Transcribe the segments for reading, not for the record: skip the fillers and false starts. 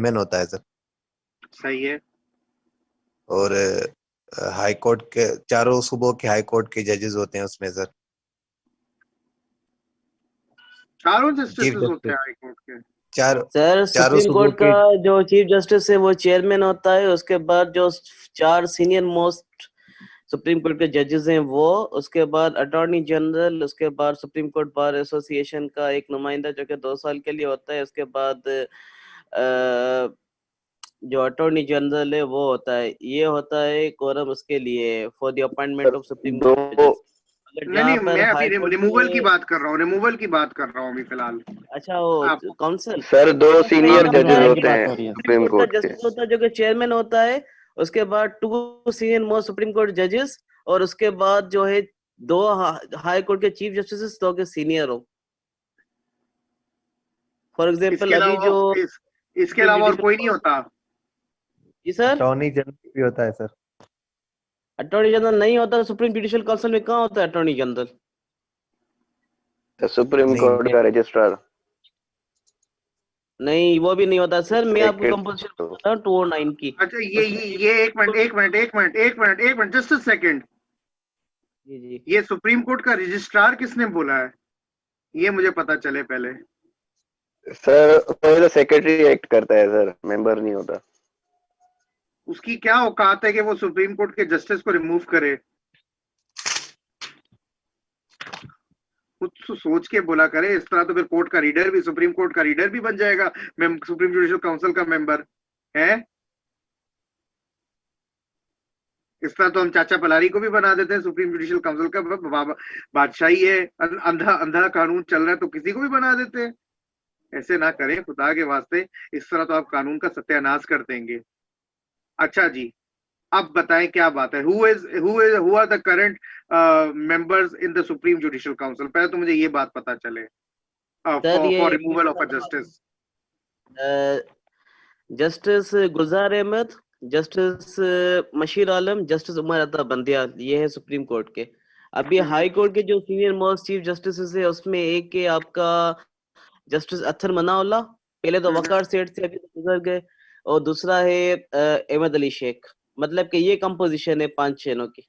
Chairman होता है sir. सही है। और हाई कोर्ट के चारों सूबों के हाई कोर्ट के जजेस होते हैं उसमें सर। चारों चीफ जस्टिस होते जस्टिस हैं हाई कोर्ट के? चार सर चारों सुप्रीम सूबों कोर्ट का जो चीफ जस्टिस है वो चेयरमैन होता है, उसके बाद जो 4 सीनियर मोस्ट सुप्रीम कोर्ट के जजेस हैं वो, उसके बाद अटॉर्नी जनरल, उसके बाद सुप्रीम कोर्ट बार एसोसिएशन का एक नुमाइंदा जो कि 2 साल के लिए होता है, उसके बाद जो अटॉर्नी जनरल है वो होता है। ये होता है कोरम उसके लिए for the appointment of supreme court जजेस। नहीं, मैं अभी हाई कोर्ट रिमूवल की बात कर रहा हूँ, रिमूवल की बात कर रहा हूँ अभी फिलहाल। अच्छा वो आपको काउंसिल सर 2 सीनियर का जजेस होते जो हैं सुप्रीम सुप्रीम कोर्ट का कोर्ट के। जस्टिस होता है जो कि चेयरमैन होता है, उसके बाद 2 सीनियर मोस्ट सुप्रीम कोर्ट जजेस, और उसके बाद जो है 2 हाई कोर्ट के चीफ जस्टिस, 2 के सीनियर हो। फॉर एग्जांपल अभी जो इसके अलावा और कोई नहीं होता? जी सर, अटॉर्नी जनरल भी होता है सर। अटॉर्नी जनरल नहीं होता सुप्रीम जुडिशियल काउंसिल में, कहाँ होता है अटॉर्नी जनरल? सुप्रीम नहीं कोर्ट का रजिस्ट्रार। नहीं वो भी नहीं होता सर। मैं आपको सेक्रेटरी कंपोजिशन बता रहा हूँ 209 की। अच्छा, ये एक मिनट, जस्ट अ सेकंड। जी जी, ये सुप्रीम कोर्ट का रजिस्ट्रार किसने बोला है? ये मुझे पता चले पहले। सर पहले सेक्रेटरी एक्ट करता है सर, मेंबर नहीं होता। उसकी क्या औकात है कि वो सुप्रीम कोर्ट के जस्टिस को रिमूव करे? कुछ सोच के बोला करे। इस तरह तो फिर कोर्ट का रीडर भी, सुप्रीम कोर्ट का रीडर भी बन जाएगा सुप्रीम जुडिशियल काउंसिल का मेंबर है। इस तरह तो हम चाचा पलारी को भी बना देते हैं सुप्रीम जुडिशियल काउंसिल का। बादशाही है, अंधा अंधा कानून चल रहा है तो किसी को भी बना देते हैं। ऐसे ना करें खुदा के वास्ते, इस तरह तो आप कानून का सत्यानाश कर देंगे। अच्छा जी, अब बताएं क्या बात है। Who are the current members in the supreme judicial council? पहले तो मुझे ये बात पता चले सर ये for removal of a justice. Justice Gulzar Ahmed, justice Mushir Alam, justice Umar Ata Bandial, ये है सुप्रीम कोर्ट के। अभी हाई कोर्ट के जो सीनियर मोस्ट चीफ जस्टिस है उसमें एक है आपका जस्टिस अत्थर मनाउल्ला, पहले तो वकार सेठ थे अभी तो गुजर गए, और दूसरा है अहमद अली शेख। मतलब कि ये कंपोजिशन है 5 चेनों की।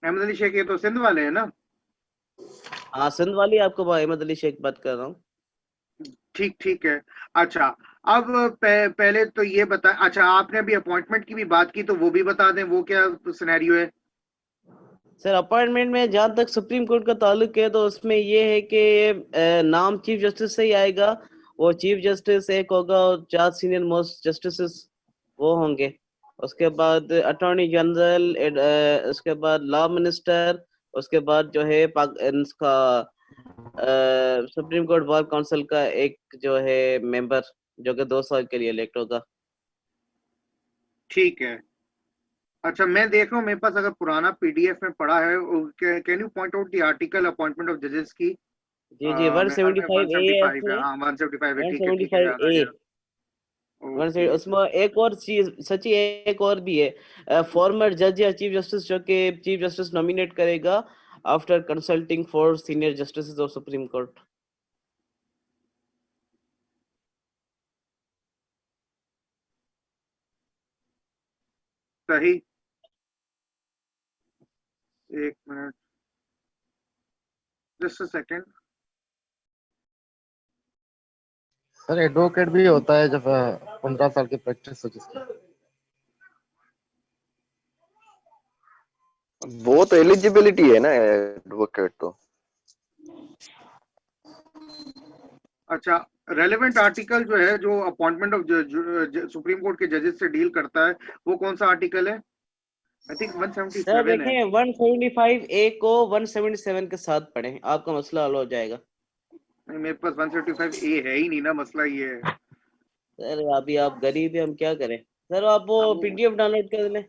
अहमद अली शेख ये तो सिंध वाले हैं ना? हाँ सिंध वाली आपको अहमद अली शेख बात कर रहा हूँ। ठीक है। अच्छा, अब पहले तो ये बता, अच्छा आपने अभी अपॉइंटमेंट की भी बात की तो वो भी बता दें, वो क्या सिनेरियो है? सर अपॉइंटमेंट में जहाँ तक सुप्रीम कोर्ट का ताल्लुक है तो उसमें ये है कि नाम चीफ जस्टिस से ही आएगा। वो चीफ जस्टिस एक होगा और 4 सीनियर मोस्ट जस्टिस वो होंगे। उसके बाद अटॉर्नी जनरल, उसके बाद लॉ मिनिस्टर, उसके बाद जो है इसका सुप्रीम कोर्ट बार काउंसिल का एक जो है मेंबर जो कि 2 साल के लिए इलेक्ट होगा। ठीक है। अच्छा, मैं देख रहा हूँ मेरे पास अगर पुराना पीडीएफ में पड़ा है, can you point out the article appointment of जजेस की? जी जी, 175 ए है 175 है। हाँ 175 है, ठीक है 175 याद आ ए। गया। उसमें एक और चीज सची, एक और भी है, फॉर्मर जज या चीफ जस्टिस जो कि चीफ जस्टिस नॉमिनेट करेगा after consulting for senior justice of supreme court. सही, एक minute, just a second. Sir advocate भी होता है जब 15 साल की प्रैक्टिस हो जिसकी। वो तो एलिजिबिलिटी है ना एडवोकेट तो। अच्छा, रेलेवेंट आर्टिकल जो है जो अपॉइंटमेंट ऑफ सुप्रीम कोर्ट के जजेस से डील करता है, वो कौन सा आर्टिकल है? आई थिंक सर 177 है। देखें 175 ए को 177 के साथ पढ़ें, आपका मसला हल हो जाएगा। नहीं, मेरे पास 175 ए है ही नहीं ना, मसला ये है। सर अभी आप गरीब है, हम क्या करें। सर आप वो पीडीएफ डाउनलोड कर लें।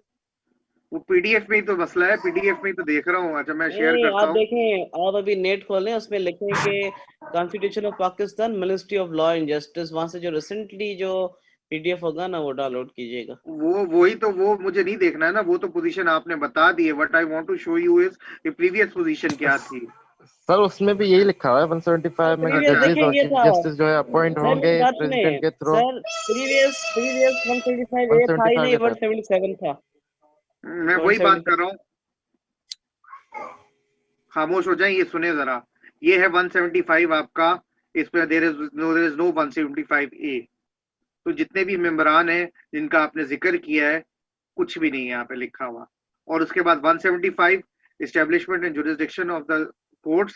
वो पीडीएफ में ही तो मसला है, पीडीएफ में ही तो देख रहा हूँ। अच्छा, मैं शेयर नहीं करता आप हूँ। देखें, आप अभी नेट खोलें, उसमें लिखें कि constitution of Pakistan ministry of law and justice, वहां से जो रिसेंटली जो पीडीएफ होगा ना वो डाउनलोड कीजिएगा। वही तो, वो मुझे नहीं देखना है ना, वो तो पोजीशन आपने बता दी है। What I want to show you is previous position क्या थी। सर उसमें भी यही लिखा हुआ है 175 में कि प्रीवियस जजेस और देखें ये चीफ था जस्टिस जो है अपॉइंट सर, होंगे मेरी बात प्रेसिडेंट सुने के थ्रू। सर। प्रीवियस 175 ए था ही 175 नहीं, है सर। 177 था। मैं वही बात 175 कर रहा हूँ, खामोश हो जाए, ये सुने जरा। ये है 175 आपका, इसमें देयर इज नो 175 ए। तो जितने भी मेंबरान हैं जिनका आपने जिक्र किया है, कुछ भी नहीं है यहाँ पे लिखा हुआ। और उसके बाद 175 establishment and jurisdiction of the courts,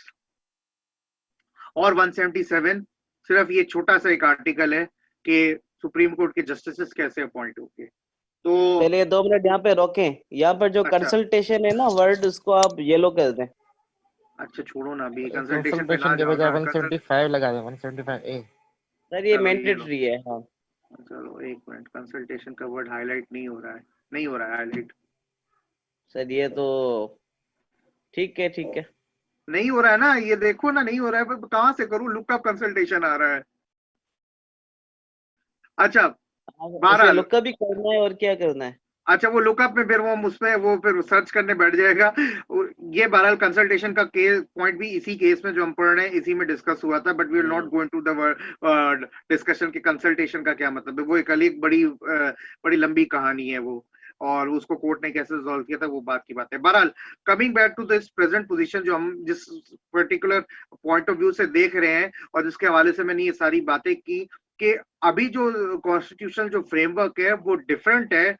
और 177 सिर्फ ये छोटा सा एक आर्टिकल है कि सुप्रीम कोर्ट के जस्टिसेस कैसे अपॉइंट होंगे। तो पहले ये 2 मिनट यहाँ पे रोकें। यहाँ पर जो अच्छा कंसल्टेशन है ना वर्ड, उसको आप येलो कर दें। अच्छा, छोड़ो ना अभी, कंसल्टेशन पे कंसल्टेशन ना के जाओ बजाय ना, 175 लगा दें, 175 ए। सर ये चलो ये लो, मैंडेटरी है। हाँ चलो एक मिनट, कंसल्टेशन का वर्ड हाईलाइट नहीं हो रहा है, नहीं हो रहा है हाईलाइट, सर, ये तो ठीक है, ठीक है। नहीं हो रहा है ना, ये देखो ना, नहीं हो रहा है, पर कहाँ से करूँ, लुकअप कंसल्टेशन आ रहा है। अच्छा, उसे बहरहाल, लुकअप भी करना है और क्या करना है। अच्छा वो लुकअप में फिर वो उसमें वो फिर सर्च करने बैठ जाएगा। ये बहरहाल कंसल्टेशन का केस पॉइंट भी इसी केस में जो हम पढ़ रहे हैं इसी में डिस्कस हुआ था, but we will not go into the discussion के कंसल्टेशन का क्या मतलब है। वो एक अलग बड़ी लंबी कहानी है वो, और उसको कोर्ट ने कैसे रिजॉल्व किया था वो बात की बात है। बहरहाल, coming back to this present position, जो हम जिस पर्टिकुलर पॉइंट ऑफ व्यू से देख रहे हैं और जिसके हवाले से मैंने ये सारी बातें की, कि अभी जो कॉन्स्टिट्यूशनल जो फ्रेमवर्क है वो डिफरेंट है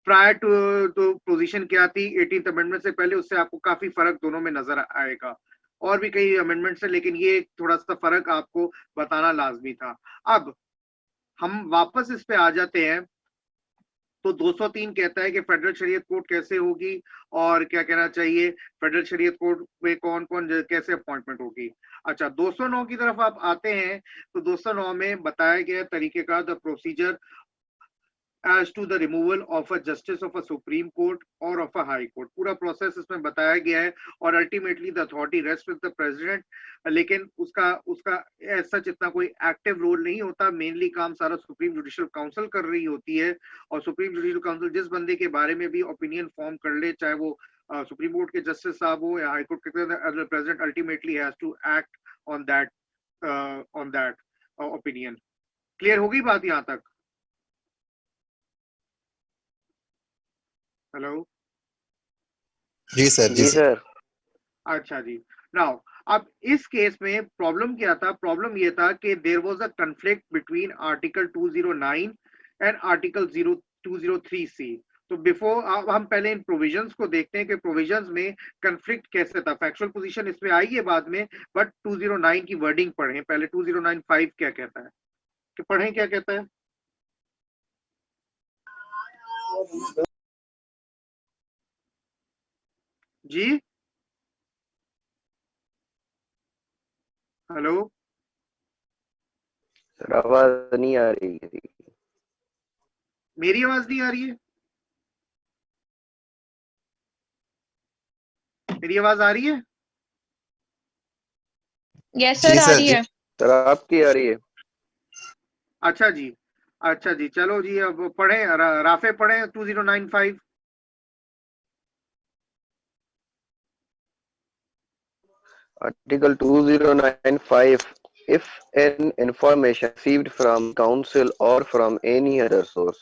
प्रायर टू पोजीशन क्या थी 18th अमेंडमेंट से पहले, उससे आपको काफी फर्क दोनों में नजर आएगा। और भी कई अमेंडमेंट्स है, लेकिन ये थोड़ा सा फर्क आपको बताना लाजमी था। अब हम वापस इस पे आ जाते हैं। तो 203 कहता है कि फेडरल शरीयत कोर्ट कैसे होगी, और क्या कहना चाहिए, फेडरल शरीयत कोर्ट में कौन कौन कैसे अपॉइंटमेंट होगी। अच्छा, 209 की तरफ आप आते हैं, तो 209 में बताया गया तरीकेकार, the procedure as to the removal of a justice of a supreme court or of a high court, पूरा प्रोसेस इसमें बताया गया है। और ultimately the authority rest with the president, लेकिन उसका उसका सच इतना कोई एक्टिव रोल नहीं होता, मेनली काम सारा सुप्रीम जुडिशियल काउंसिल कर रही होती है। और सुप्रीम जुडिशियल काउंसिल जिस बंदे के बारे में भी ओपिनियन फॉर्म कर ले, चाहे वो सुप्रीम कोर्ट के जस्टिस साहब हो या हाई कोर्ट के president, ultimately has to act on that opinion. Clear होगी बात यहाँ तक? हेलो जी सर, जी जी सर। सर। अच्छा जी। नाउ, अब इस केस में प्रॉब्लम क्या था? प्रॉब्लम ये था कि there was a conflict between article 209 and article 203 C. तो बिफोर, अब हम पहले इन प्रोविजंस को देखते हैं कि प्रोविजंस में कॉन्फ्लिक्ट कैसे था। फैक्चुअल पोजीशन इसमें आएगी बाद में, बट 209 की वर्डिंग पढ़ें पहले। 2095 क्या कहता है, कि पढ़ें क्या कहता है जी? हेलो, सर आवाज नहीं आ रही किसी की। मेरी आवाज नहीं आ रही है? मेरी आवाज आ रही है? यस जी सर, आ सर, रही जी। है। सर आपकी आ रही है। अच्छा जी, अच्छा जी, चलो जी, अब पढ़ें, राफे पढ़ें 2095। Article 2095. If an information received from council or from any other source,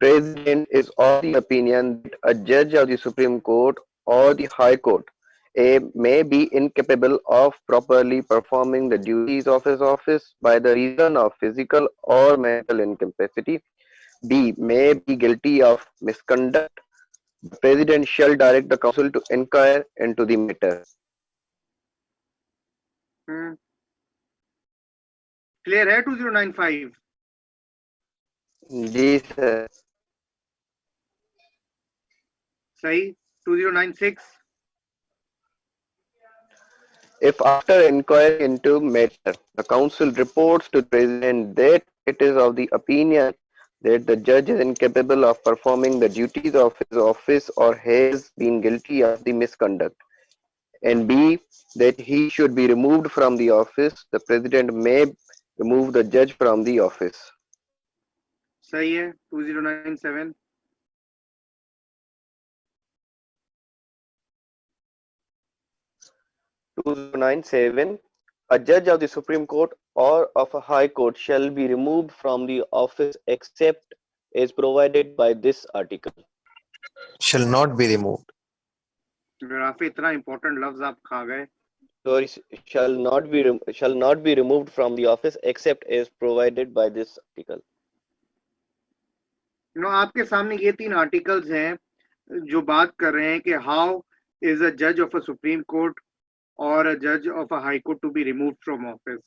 President is of the opinion that a judge of the Supreme Court or the High Court A may be incapable of properly performing the duties of his office by the reason of physical or mental incapacity. B may be guilty of misconduct. The President shall direct the council to inquire into the matter. Clear है 2095? जी sir. सही। 2096? If after inquiry into matter, the council reports to the president that it is of the opinion that the judge is incapable of performing the duties of his office or has been guilty of the misconduct, and B, that he should be removed from the office, the president may remove the judge from the office. सही है। 2097? 2097, a judge of the Supreme Court or of a High Court shall be removed from the office except as provided by this article. shall not be removed. काफी इतना important लफ्ज आप खा गए. Sorry, shall not be removed from the office except as provided by this article. आपके सामने ये 3 articles हैं जो बात कर रहे हैं कि हाउ इज अ जज ऑफ अ सुप्रीम कोर्ट और अ जज of a high court to be removed from office.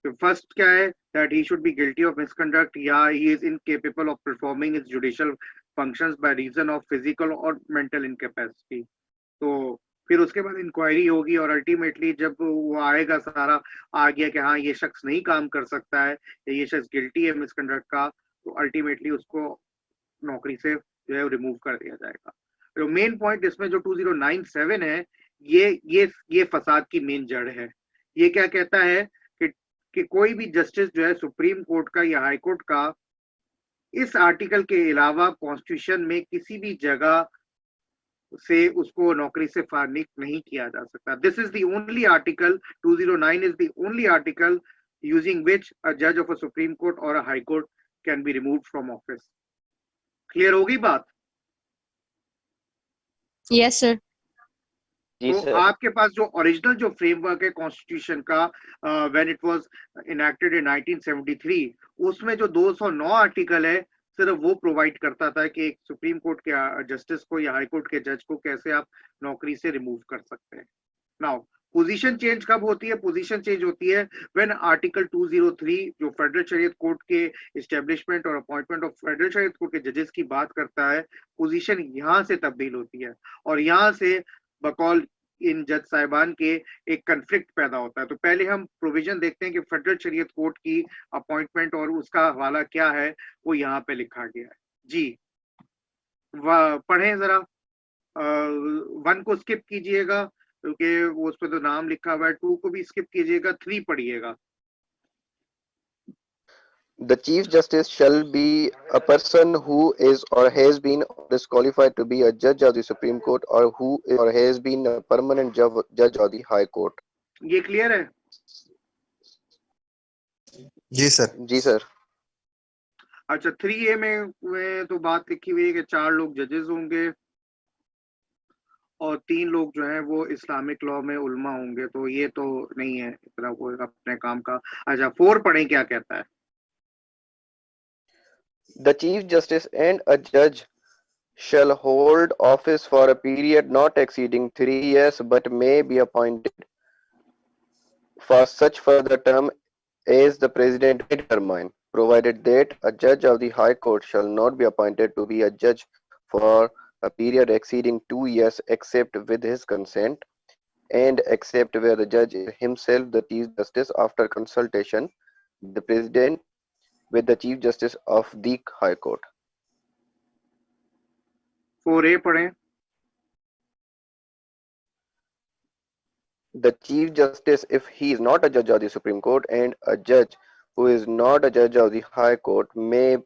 तो फर्स्ट क्या है, that he should be guilty of misconduct या he is incapable of performing his judicial functions by reason of physical और mental incapacity. तो फिर उसके बाद inquiry होगी और अल्टीमेटली जब वो आएगा, सारा आ गया कि हाँ ये शख्स नहीं काम कर सकता है या ये शख्स गिल्टी है मिसकंडक्ट का, तो अल्टीमेटली उसको नौकरी से जो है रिमूव कर दिया जाएगा. तो मेन पॉइंट इसमें जो 2097 है, ये फसाद की मेन जड़ है. ये क्या कहता है कि कोई भी जस्टिस जो है सुप्रीम कोर्ट का या हाई कोर्ट का इस आर्टिकल के अलावा कॉन्स्टिट्यूशन में किसी भी जगह से उसको नौकरी से फारिग नहीं किया जा सकता. This is the only article, 209 is the only article using which a जज ऑफ अ सुप्रीम कोर्ट और a high court can be removed from office. Clear होगी बात? Yes sir. तो आपके पास जो ओरिजिनल जो फ्रेमवर्क है कॉन्स्टिट्यूशन का, व्हेन इट वाज इनैक्टेड इन 1973, उसमें जो 209 आर्टिकल है सिर्फ वो प्रोवाइड करता था कि एक सुप्रीम कोर्ट के जस्टिस को या हाई कोर्ट के जज को कैसे आप नौकरी से रिमूव कर सकते हैं. नाउ पोजीशन चेंज कब होती है? पोजीशन चेंज होती है व्हेन आर्टिकल 203 जो फेडरल शरीयत कोर्ट के एस्टेब्लिशमेंट और appointment of federal Shariat court के जजेस की बात करता है. पोजीशन यहाँ से तब्दील होती है और यहाँ से बकौल इन जज साहिबान के एक कन्फ्लिक्ट पैदा होता है. तो पहले हम प्रोविजन देखते हैं कि फेडरल शरीयत कोर्ट की अपॉइंटमेंट और उसका हवाला क्या है, वो यहाँ पे लिखा गया है. जी पढ़ें जरा. 1 को स्किप कीजिएगा क्योंकि वो उस पर तो नाम लिखा हुआ है. 2 को भी स्किप कीजिएगा. 3 पढ़िएगा. The Chief Justice shall be a person who is or has been disqualified to be a judge of the Supreme Court or who is or has been a permanent judge of the High Court. ये clear है? जी sir. जी sir. अच्छा, 3A में तो बात लिखी हुई है कि 4 लोग जजेस होंगे और 3 लोग जो हैं वो इस्लामिक लॉ में उल्मा होंगे. तो ये तो नहीं है इतना कोई अपने काम का. अच्छा 4 पढ़ें क्या कहता है. The Chief Justice and a judge shall hold office for a period not exceeding 3 years but may be appointed for such further term as the President may determine, provided that a judge of the High Court shall not be appointed to be a judge for a period exceeding 2 years except with his consent and except where the judge is himself the Chief Justice after consultation the President with the Chief Justice of the High Court. 4A पढ़ें. The Chief Justice, if he is not a judge of the Supreme Court and a judge who is not a judge of the High Court may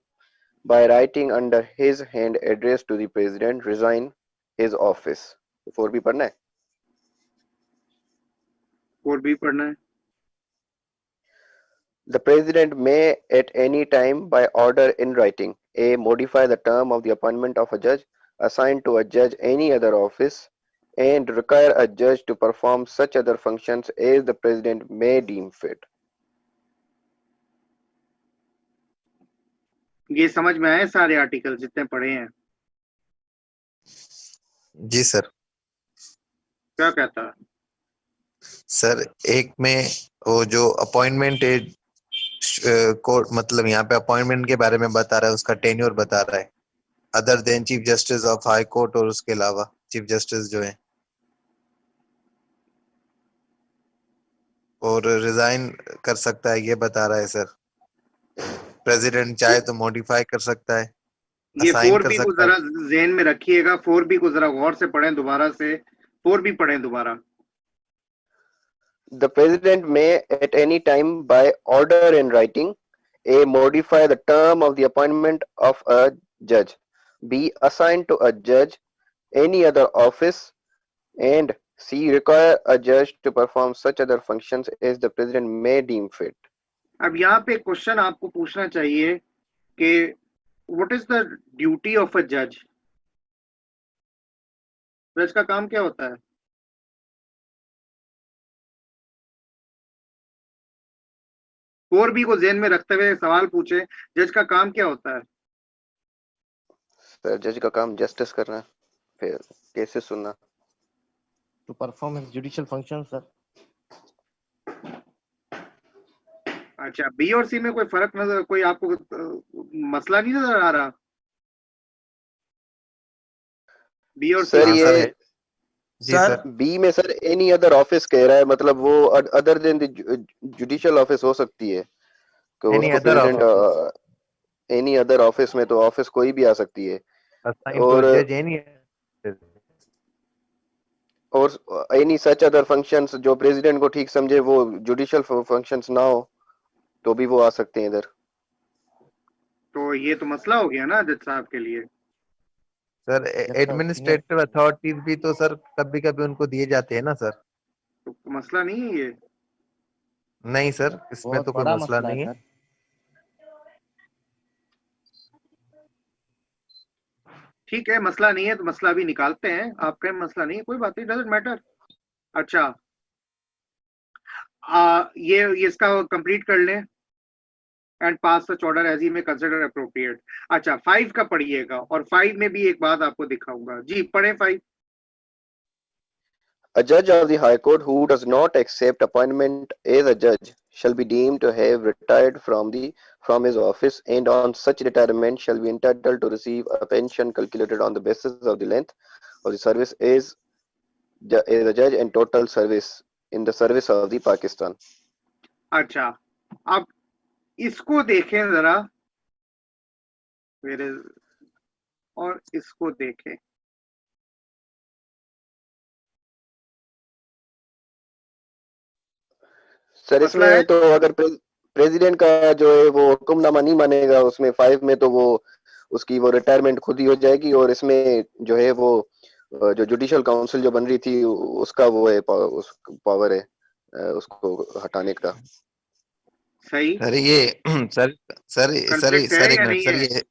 by writing under his hand address to the President resign his office. 4B पढ़ना है. 4B पढ़ना है. The President may at any time by order in writing A. modify the term of the appointment of a judge, assign to a judge any other office and require a judge to perform such other functions as the President may deem fit. ये समझ में आए सारे article जितने पढ़े हैं? जी sir. क्या कहता है सर? एक में वो जो अपॉइंटमेंट एज कोर्ट, मतलब यहाँ पे अपॉइंटमेंट के बारे में बता रहा है, उसका टेन्योर बता रहा है other than chief justice of high court, और उसके अलावा चीफ जस्टिस जो है और रिजाइन कर सकता है, ये बता रहा है सर. प्रेसिडेंट चाहे तो मॉडिफाई कर सकता है, ये असाइन कर 4B को सकता जरा है. ज़हन में रखिएगा. 4B को जरा गौर से पढ़ें दोबारा से. 4B पढ़ें दोबारा. The President may at any time by order in writing A. modify the term of the appointment of a judge, B. assign to a judge any other office and C. Require a judge to perform such other functions as the president may deem fit. अब यहाँ पे question आपको पूछना चाहिए कि what is the duty of a जज। जज का काम क्या होता है? और भी को ज़हन में रखते हुए सवाल पूछे, जज का काम क्या होता है? सर जज का काम जस्टिस करना, फिर केसेस सुनना। to perform his judicial functions, sir. अच्छा, बी और सी में कोई फर्क नजर, कोई आपको मसला नहीं नजर आ रहा? बी और सी सर हाँ, में? सर ये है। जी सर, सर। बी में सर एनी अदर ऑफिस कह रहा है, मतलब वो other than the judicial office हो सकती है कि एनी उसको other office president any other office में तो ऑफिस कोई भी आ सकती है, असाइन टू और जज एनी और एनी सच अदर फंक्शंस जो प्रेसिडेंट को ठीक समझे, वो जुडिशियल फंक्शंस ना हो तो भी वो आ सकते हैं इधर। तो ये तो मसला हो गया ना जज साहब के लिए। सर। sir, एडमिनिस्ट्रेटिव अथॉरिटीज भी तो सर कभी कभी उनको दिए जाते हैं ना सर। तो मसला नहीं है ये? नहीं सर, इसमें बहुत तो कोई बड़ा मसला मसला है नहीं है। सर। ठीक है, मसला नहीं है तो मसला भी निकालते हैं, आप कहें मसला नहीं है, कोई बात नहीं, डजंट मैटर। अच्छा, ये इसका कंप्लीट कर लें and pass such order as he में कंसिडर अप्रोप्रिएट। अच्छा, 5 का पढ़िएगा, और 5 में भी एक बात आपको दिखाऊंगा। जी पढ़े 5। A judge of the High Court who does not accept appointment as a judge shall be deemed to have retired from his office, and on such retirement shall be entitled to receive a pension calculated on the basis of the length of the service as a judge and total service in the service of the Pakistan. अच्छा, अब इसको देखें जरा, और इसको देखें। Sir मसला है? इसमें तो अगर प्रेसिडेंट का जो है वो हुक्मनामा नहीं मानेगा, उसमें 5 में तो वो उसकी वो रिटायरमेंट खुद ही हो जाएगी, और इसमें जो है वो जो जुडिशियल काउंसिल जो बन रही थी उसका वो है उस पावर है उसको हटाने का। सही। सर ये सर सर सर कॉन्फ्लिक्ट है सर एक या मिनट नहीं सर, है? ये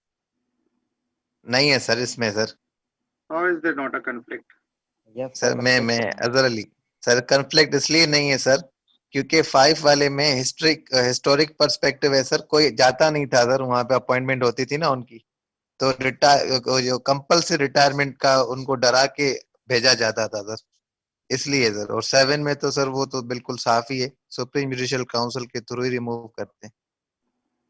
नहीं है सर इसमें सर। और is there not a conflict? Yes, sir sir, मैं conflict. Azhar Ali sir, conflict इसलिए नहीं है सर क्योंकि 5 वाले में हिस्टोरिक पर्सपेक्टिव है सर। कोई जाता नहीं था सर, वहां पे अपॉइंटमेंट होती थी ना उनकी, तो जो कंपल्सरी रिटायरमेंट का उनको डरा के भेजा जाता था सर, इसलिए सर। और 7 में तो सर वो तो बिल्कुल साफ ही है, सुप्रीम जुडिशियल काउंसिल के थ्रू ही रिमूव करते हैं।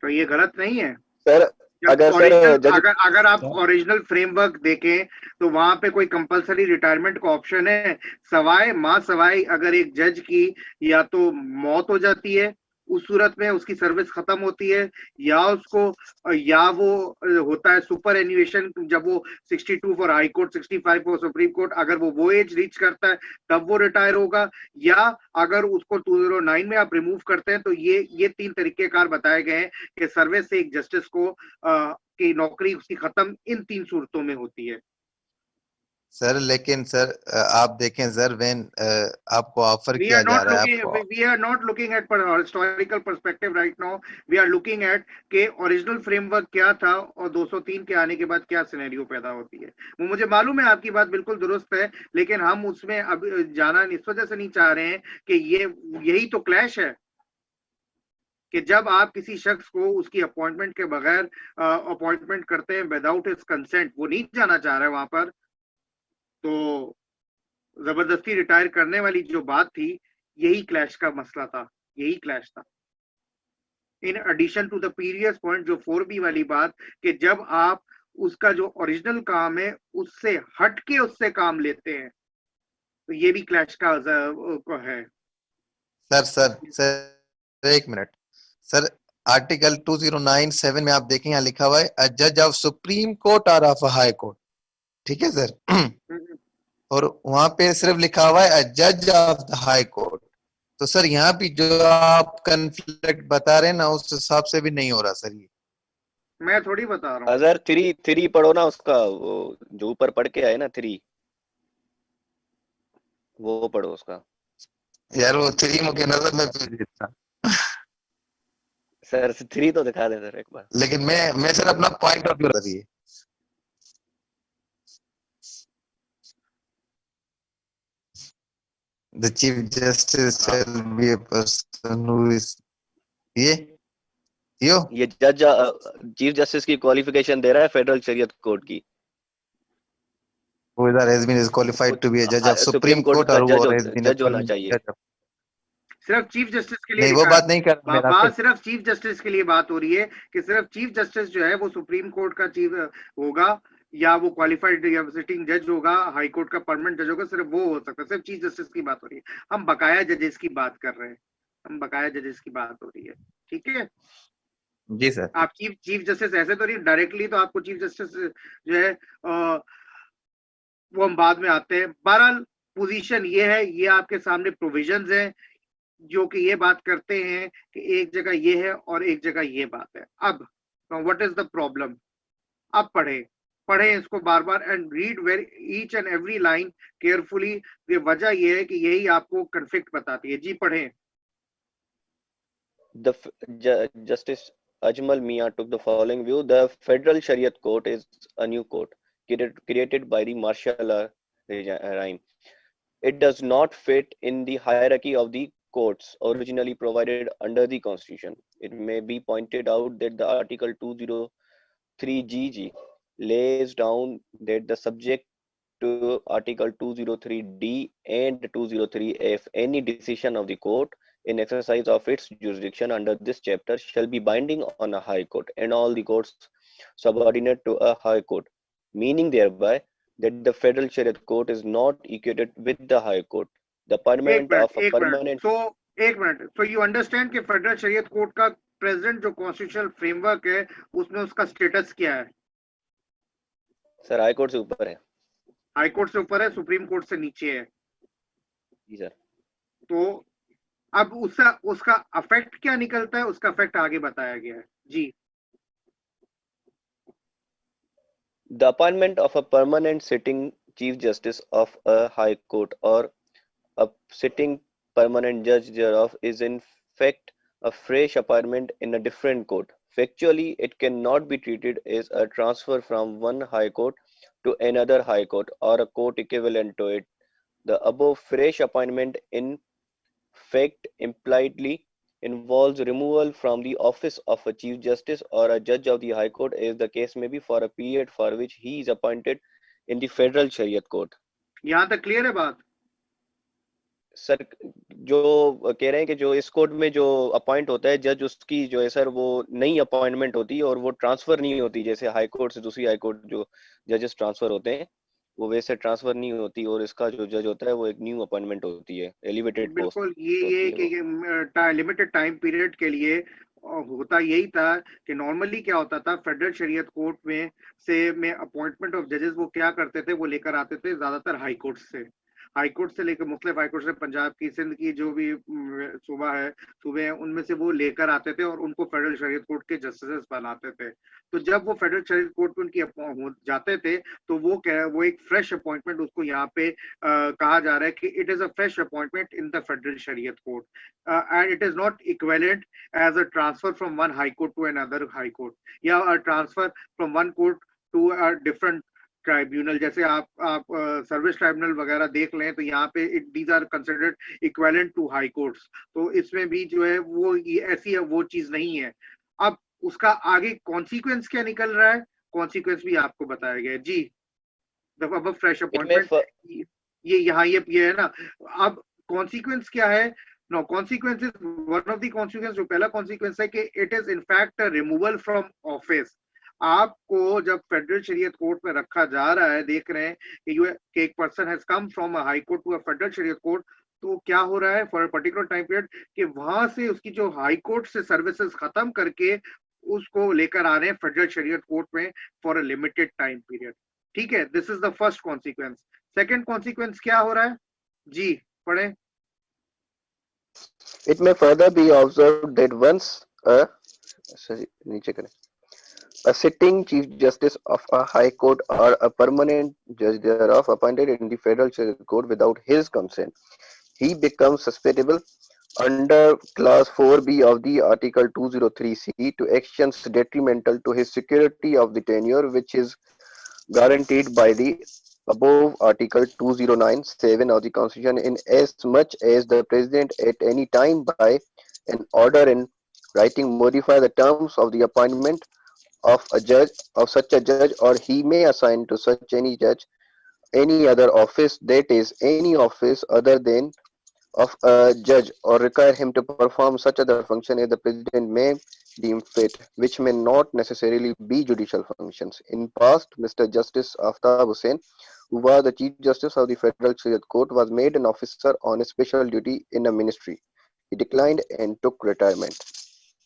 तो ये गलत नहीं है? सर जब अगर सर ओरिजिनल, जज अगर आप ओरिजिनल फ्रेमवर्क देखें तो वहां पे कोई कंपलसरी रिटायरमेंट का ऑप्शन है, सवाई अगर एक जज की या तो मौत हो जाती है, उस सूरत में उसकी सर्विस खत्म होती है, या उसको, या वो होता है सुपर एन्युएशन, जब वो 62 for high court, 65 for supreme court, अगर वो एज रीच करता है तब वो रिटायर होगा, या अगर उसको 209 में आप रिमूव करते हैं। तो ये 3 तरीकेकार बताए गए हैं कि सर्विस से एक जस्टिस को की नौकरी उसकी खत्म इन 3 सूरतों में होती है। सर लेकिन सर आप देखें सर, व्हेन आपको ऑफर We किया are जा not रहा है, looking, आपको we are not looking at historical perspective right now. We are looking at के ओरिजिनल फ्रेमवर्क क्या था और 203 के आने के बाद क्या सिनेरियो पैदा होती है। वो मुझे मालूम है, आपकी बात बिल्कुल दुरुस्त है, लेकिन हम उसमें अब जाना इस वजह से नहीं चाह रहे हैं कि यही तो क्लैश है कि जब आप किसी शख्स को उसकी अपॉइंटमेंट के बगैर अपॉइंटमेंट करते हैं विदाउट हिज कंसेंट, वो नहीं जाना चाह रहे वहां पर, तो जबरदस्ती रिटायर करने वाली जो बात थी, यही क्लैश का मसला था, यही क्लैश था। In addition to the previous point, जो 4B वाली बात, कि जब आप उसका जो ओरिजिनल काम है उससे हट के उससे काम लेते हैं, तो ये भी क्लैश का है। सर एक मिनट सर, आर्टिकल 2097 में आप देखें, यहाँ लिखा हुआ है अ जज ऑफ सुप्रीम कोर्ट और ऑफ हाई कोर्ट, ठीक है सर। और वहां पे सिर्फ लिखा हुआ है अ जज ऑफ द हाई कोर्ट। तो सर यहाँ भी जो आप कन्फ्लिक्ट बता रहे हैं ना, उस हिसाब से भी नहीं हो रहा सर ये। मैं थोड़ी बता रहा हूँ। अजहर 3 पढ़ो ना, उसका वो जो ऊपर पढ़ के आए ना 3। वो पढ़ो उसका। यार वो 3 मुझे नजर में फिर इतना, सर 3 तो दिखा दे सर एक बार। लेकिन मैं सर अपना पॉइंट ऑफ व्यू रही है। The Chief Justice shall be a person who is यो ये जज चीफ जस्टिस की क्वालिफिकेशन दे रहा है फेडरल शरीयत कोर्ट की। who has been qualified to be a judge of supreme Supreme court Court का or who has been a जज होना चाहिए। judge of, सिर्फ चीफ जस्टिस के लिए नहीं वो लिखा है। बात नहीं कर रहा मेरा बात सिर्फ चीफ जस्टिस के लिए बात हो रही है कि सिर्फ चीफ जस्टिस जो है वो सुप्रीम कोर्ट का चीफ होगा, या वो क्वालिफाइड या विजिटिंग जज होगा, हाई कोर्ट का परमानेंट जज होगा, सिर्फ वो हो सकता है। सिर्फ चीफ जस्टिस की बात हो रही है, हम बकाया जजेस की बात कर रहे हैं, हम बकाया जजेस की बात हो रही है। ठीक है जी सर। आप चीफ जस्टिस ऐसे तो नहीं डायरेक्टली, तो आपको चीफ जस्टिस जो है वो हम बाद में आते हैं। बहरहाल पोजीशन ये है, ये आपके सामने प्रोविजंस हैं जो कि ये बात करते हैं कि एक जगह ये है और एक जगह ये बात है। अब व्हाट इज द प्रॉब्लम, अब पढ़े इसको बार बार and read very each and every line carefully. ये वजह ये है कि यही आपको कन्फ्लिक्ट बताती है। जी पढ़ें। The Justice Ajmal Mia took the following view: the Federal Shariat Court is a new court created by the martial law regime. It does not fit in the hierarchy of the courts originally provided under the Constitution. It may be pointed out that the Article 203GG lays down that the subject to Article 203D and 203F, any decision of the court in exercise of its jurisdiction under this chapter shall be binding on a high court and all the courts subordinate to a high court, meaning thereby that the federal shariat court is not equated with the high court. The appointment of a permanent एक minute so you understand कि federal Shariat court का present जो constitutional framework है उसमें उसका status क्या है? Sir high court से ऊपर है। हाई कोर्ट से ऊपर है, सुप्रीम कोर्ट से नीचे है। जी सर। तो अब उसका अफेक्ट क्या निकलता है, उसका अफेक्ट आगे बताया गया है। जी। The appointment of a permanent sitting chief justice of a high court or a sitting permanent judge thereof is in fact a fresh appointment in a different court. Factually, it cannot be treated as a transfer from one high court to another high court or a court equivalent to it. The above fresh appointment in fact impliedly involves removal from the office of a chief justice or a judge of the high court, as the case may be, for a period for which he is appointed in the federal shariat court. यहाँ तक clear है बात? Sir जो कह रहे हैं कि जो इस कोर्ट में जो अपॉइंट होता है जज, उसकी जो है सर वो नई अपॉइंटमेंट होती है और वो ट्रांसफर नहीं होती, जैसे हाई कोर्ट से दूसरी हाई कोर्ट जो जजेस ट्रांसफर होते हैं वो वैसे ट्रांसफर नहीं होती, और इसका जो जज होता है वो एक न्यू अपॉइंटमेंट होती है, एलिवेटेड पोस्ट। बिल्कुल ये कि लिमिटेड टाइम पीरियड के लिए होता यही था कि नॉर्मली क्या होता था फेडरल शरीयत कोर्ट में अपॉइंटमेंट ऑफ जजेस वो क्या करते थे, वो लेकर आते थे ज्यादातर हाई कोर्ट से लेकर मुख्तलिफ हाई कोर्ट से, पंजाब की, सिंध की जो भी सूबे हैं उनमें से वो लेकर आते थे और उनको फेडरल शरीयत कोर्ट के जस्टिस बनाते थे। तो जब वो फेडरल शरीयत कोर्ट में उनकी हो जाते थे तो वो एक फ्रेश अपॉइंटमेंट, उसको यहाँ पे कहा जा रहा है कि it is a fresh appointment in the federal Shariat court and it is not equivalent as a transfer from one high court to another high court या a transfer from one court to a different tribunal. जैसे आप service tribunal वगैरह देख लें तो यहाँ पे these are considered equivalent to high courts. तो इसमें भी जो है वो ऐसी वो चीज नहीं है। अब उसका आगे कॉन्सिक्वेंस क्या निकल रहा है, कॉन्सिक्वेंस भी आपको बताया गया है। जी अब फ्रेश अपॉइंटमेंट ये यहाँ ये है ना। अब कॉन्सिक्वेंस क्या है? No consequence is one of the consequence, जो पहला कॉन्सिक्वेंस है कि it is in fact removal from office. आपको जब फेडरल शरीयत कोर्ट में रखा जा रहा है, देख रहे हैं कि एक person has come from a high court to a federal Shariat court, तो क्या हो रहा है for a particular time period कि वहां से उसकी जो हाई कोर्ट से सर्विसेज खत्म करके उसको लेकर आ रहे हैं फेडरल शरीयत कोर्ट में for a limited time period. ठीक है, this is the first consequence. Second consequence क्या हो रहा है? जी पढ़े। It may further be observed that once नीचे करें a sitting Chief Justice of a High Court or a permanent judge thereof appointed in the Federal Circuit Court without his consent, he becomes susceptible under Clause 4B of the Article 203C to actions detrimental to his security of the tenure, which is guaranteed by the above Article 2097 of the Constitution, in as much as the President at any time by an order in writing modify the terms of the appointment of a judge of such a judge, or he may assign to such any judge any other office, that is any office other than of a judge, or require him to perform such other function as the President may deem fit, which may not necessarily be judicial functions. In past, Mr. Justice Aftab Hussain, who was the Chief Justice of the Federal Circuit Court, was made an officer on a special duty in a ministry. He declined and took retirement.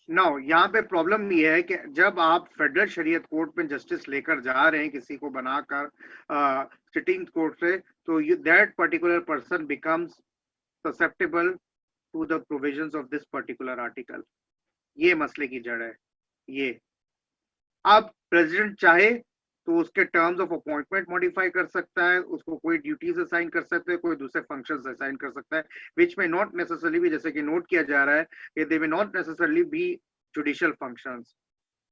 Now यहाँ पे problem ये है कि जब आप federal Shariat court में justice लेकर जा रहे हैं किसी को बनाकर सिटिंग कोर्ट से, तो that particular person becomes susceptible to the provisions of this particular article. ये मसले की जड़ है। ये अब प्रेसिडेंट चाहे तो उसके टर्म्स ऑफ अपॉइंटमेंट मॉडिफाई कर सकता है, उसको कोई ड्यूटीज असाइन कर सकते हैं, कोई दूसरे फंक्शंस असाइन कर सकता है, विच में नॉट नेसेसरली भी, जैसे कि नोट किया जा रहा है कि दे में not necessarily be judicial functions.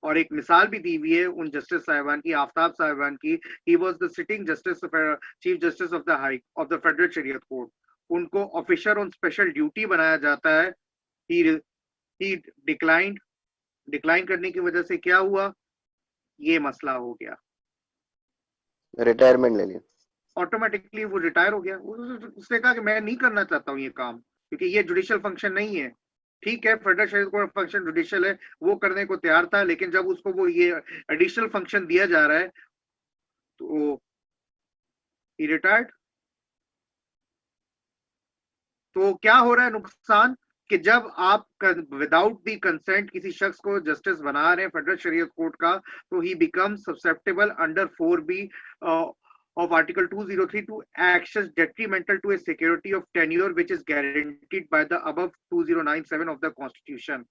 और एक मिसाल भी दी हुई है उन जस्टिस साहिबान की, आफ्ताब साहिबान की। He was the sitting justice chief justice of the federal Shariat court. उनको ऑफिसर ऑन स्पेशल ड्यूटी बनाया जाता है। ही डिक्लाइन करने की वजह से क्या हुआ, ये मसला हो गया, रिटायरमेंट ले लिया, ऑटोमेटिकली वो रिटायर हो गया। उसने कहा कि मैं नहीं करना चाहता हूँ ये काम, क्योंकि ये जुडिशियल फंक्शन नहीं है। ठीक है, federal Shariat court function judicial है, वो करने को तैयार था, लेकिन जब उसको वो ये एडिशनल फंक्शन दिया जा रहा है तो ही रिटायर्ड। तो क्या हो रहा है नुकसान कि जब आप विदाउट द कंसेंट किसी शख्स को जस्टिस बना रहे हैं फेडरल शरीयत कोर्ट का, तो he become susceptible under 4B of Article 203 to actions detrimental to a security of tenure which is guaranteed by the above 2097 of the Constitution.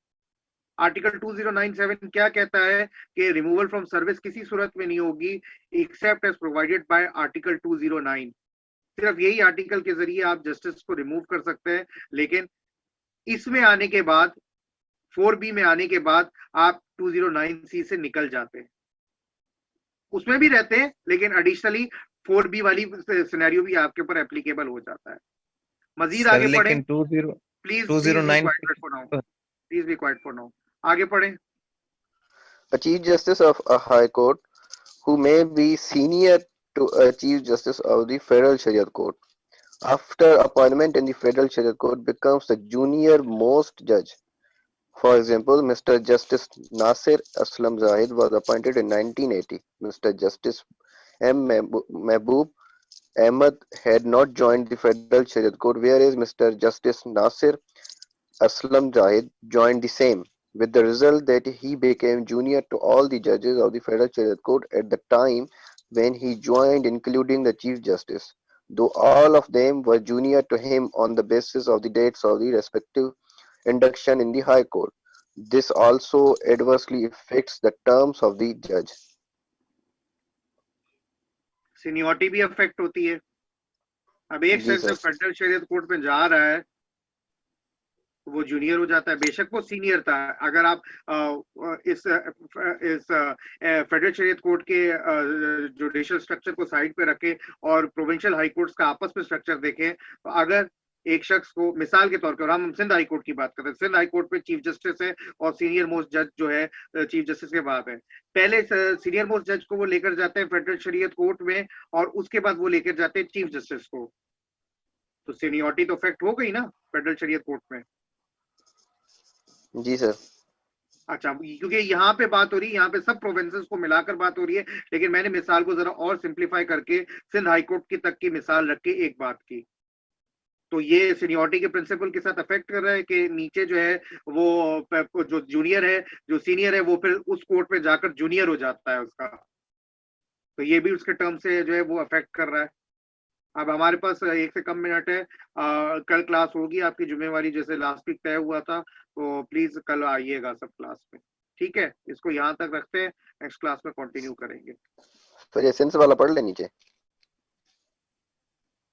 Article 2097 क्या कहता है कि रिमूवल फ्रॉम सर्विस किसी सूरत में नहीं होगी except as provided by article 209। सिर्फ यही आर्टिकल के जरिए आप जस्टिस को रिमूव कर सकते हैं, लेकिन इसमें आने के बाद 4B में आने के बाद आप 209C से निकल जाते हैं। उसमें भी रहते हैं, लेकिन एडिशनली 4B वाली सिनेरियो भी आपके ऊपर एप्लीकेबल हो जाता है। मजीद आगे पढ़ें please, please be quiet for now. आगे पढ़ें। A Chief Justice of a High Court who may be senior to a Chief Justice of the Federal Shariat Court after appointment in the Federal Shariat Court becomes the junior most judge. For example, Mr. Justice Nasir Aslam Zahid was appointed in 1980. Mr. Justice M. Mehboob Ahmed had not joined the Federal Shariat Court, whereas Mr. Justice Nasir Aslam Zahid joined the same, with the result that he became junior to all the judges of the Federal Shariat Court at the time when he joined, including the Chief Justice, though all of them were junior to him on the basis of the dates of the respective induction in the High Court. This also adversely affects the terms of the judge. Seniority भी affect होती है। अब एक शख्स जब federal Shariat court में जा रहा है वो जूनियर हो जाता है, बेशक वो सीनियर था। अगर आप इस फेडरल शरीयत कोर्ट के जुडिशियल स्ट्रक्चर को साइड पे रखें और प्रोविंशियल हाई कोर्ट्स का आपस में स्ट्रक्चर देखें, तो अगर एक शख्स को मिसाल के तौर पर, हम सिंध हाई कोर्ट की बात करते हैं, सिंध हाई कोर्ट में चीफ जस्टिस है और सीनियर मोस्ट जज जो है चीफ जस्टिस के बाद है। पहले सीनियर मोस्ट जज को वो लेकर जाते हैं फेडरल शरीयत कोर्ट में और उसके बाद वो लेकर जाते हैं चीफ जस्टिस को, तो सीनियरिटी तो इफेक्ट हो गई ना फेडरल शरीयत कोर्ट में। जी सर। अच्छा, क्योंकि यहाँ पे बात हो रही है, यहाँ पे सब प्रोविंसेस को मिलाकर बात हो रही है, लेकिन मैंने मिसाल को जरा और सिंप्लीफाई करके सिंध हाई कोर्ट की तक की मिसाल रख के एक बात की। तो ये सीनियरिटी के प्रिंसिपल के साथ अफेक्ट कर रहा है कि नीचे जो है वो जो जूनियर है, जो सीनियर है, वो फिर उस कोर्ट पे जाकर जूनियर हो जाता है उसका, तो ये भी उसके टर्म से जो है वो अफेक्ट कर रहा है। अब हमारे पास 1 से कम मिनट है, कल क्लास होगी आपकी जुम्मेवारी जैसे लास्ट वीक तय हुआ था, तो प्लीज कल आइएगा सब क्लास में। ठीक है, इसको यहाँ तक रखते हैं, नेक्स्ट क्लास में कंटिन्यू करेंगे। तो ये सेंस वाला पढ़ ले नीचे।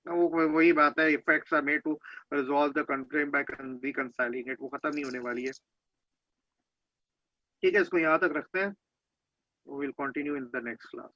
वो वही बात है, effects are made to resolve the conflict by reconciling it, वो खत्म नहीं होने वाली है। ठीक है, इसको यहाँ तक रखते हैं, we will continue in the next class.